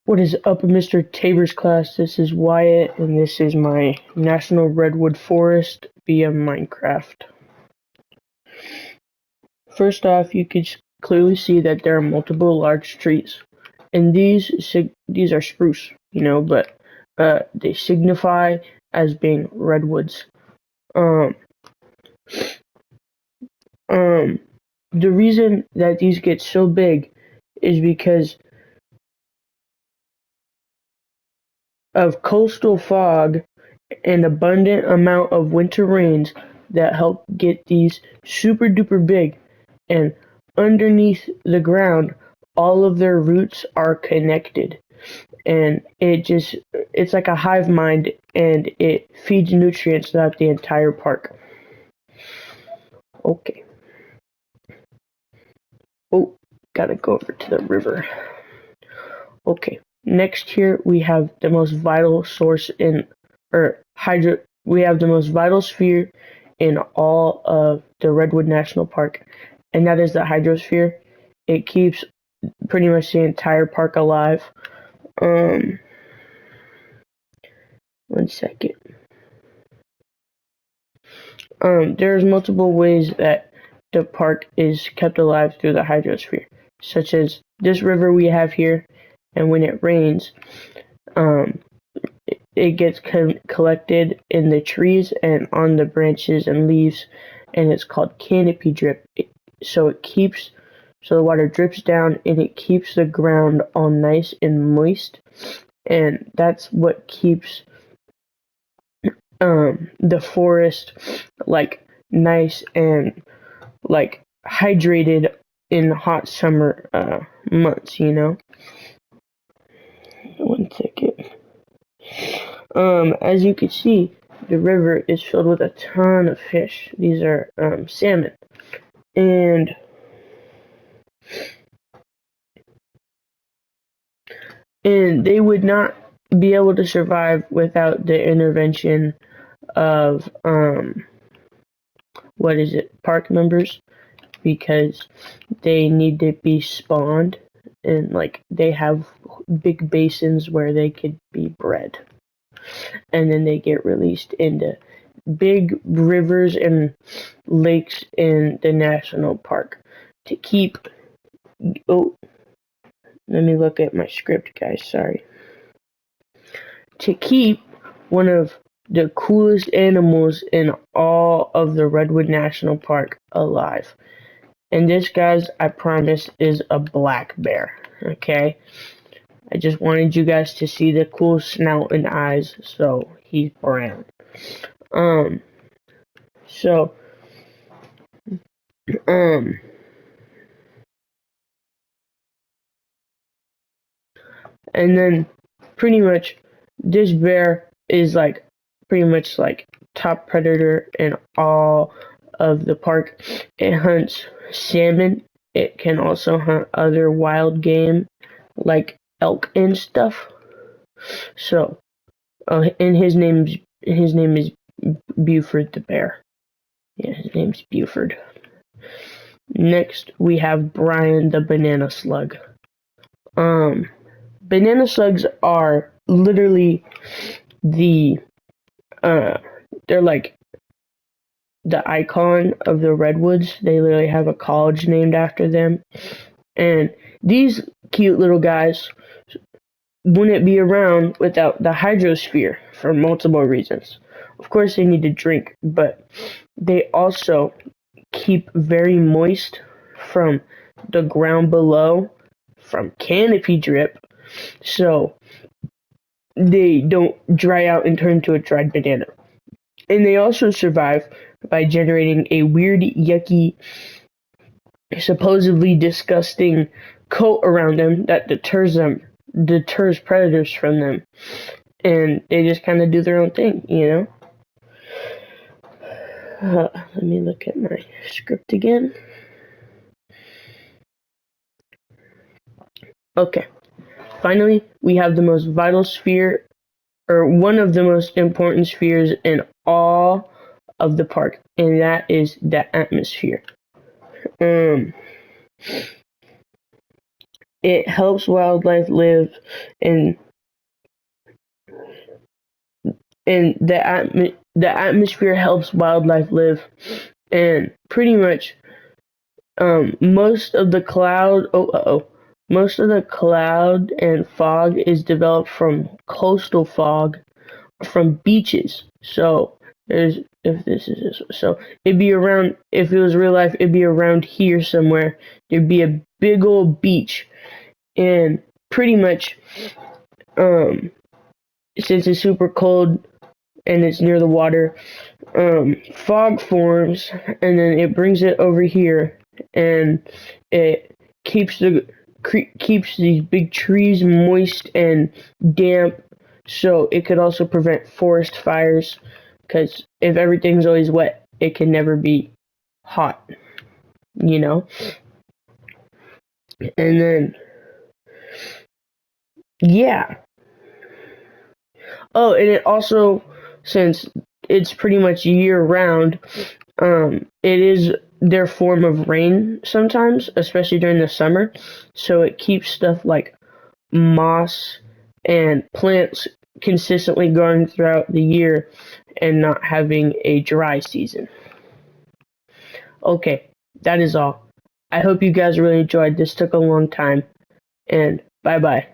What is up, Mr. Tabor's class? This is Wyatt, and this is my National Redwood Forest via Minecraft. First off, you can clearly see that there are multiple large trees, and these are spruce, but they signify as being redwoods. The reason that these get so big is because of coastal fog and abundant amount of winter rains that help get these super duper big, and underneath the ground all of their roots are connected, and it's like a hive mind, and it feeds nutrients throughout the entire park. Okay. Oh, gotta go over to the river. Okay. Next here we have the most vital source we have the most vital sphere in all of the Redwood National Park, and that is the hydrosphere. It keeps pretty much the entire park alive. One second. There's multiple ways that the park is kept alive through the hydrosphere, such as this river we have here, and when it rains, it gets collected in the trees and on the branches and leaves, and it's called canopy drip. So the water drips down and it keeps the ground all nice and moist, and that's what keeps the forest like nice and like hydrated in hot summer months. One second. As you can see, the river is filled with a ton of fish. These are salmon, and they would not be able to survive without the intervention of park members, because they need to be spawned, and like they have big basins where they could be bred, and then they get released into big rivers and lakes in the national park to keep. Oh, let me look at my script, guys. Sorry. To keep one of the coolest animals in all of the Redwood National Park alive. And this, guys, I promise, is a black bear. Okay? I just wanted you guys to see the cool snout and eyes, so he's brown. So, and then pretty much this bear is like pretty much like top predator in all of the park. It hunts salmon. It can also hunt other wild game like elk and stuff. So, and his name is Buford the bear. Yeah, his name's Buford. Next, we have Brian the banana slug. Banana slugs are literally they're like the icon of the redwoods. They literally have a college named after them. And these cute little guys wouldn't be around without the hydrosphere for multiple reasons. Of course, they need to drink, but they also keep very moist from the ground below, from canopy drip, so they don't dry out and turn into a dried banana. And they also survive by generating a weird, yucky, supposedly disgusting coat around them that deters predators from them. And they just kind of do their own thing, Let me look at my script again. Okay. Finally, we have the most vital sphere, or one of the most important spheres in all of the park, and that is the atmosphere. it helps wildlife live, and the atmosphere helps wildlife live, and pretty much most of the cloud and fog is developed from coastal fog from beaches. So there's if this is this, so it'd be around, if it was real life, it'd be around here somewhere. There'd be a big old beach, and pretty much um since it's super cold and it's near the water, fog forms, and then it brings it over here, and it keeps these big trees moist and damp, so it could also prevent forest fires. Because if everything's always wet, it can never be hot, you know. And then yeah. Oh, and it also, since it's pretty much year round, it is their form of rain sometimes, especially during the summer. So it keeps stuff like moss and plants consistently growing throughout the year and not having a dry season. Okay, that is all. I hope you guys really enjoyed. This took a long time, and bye bye.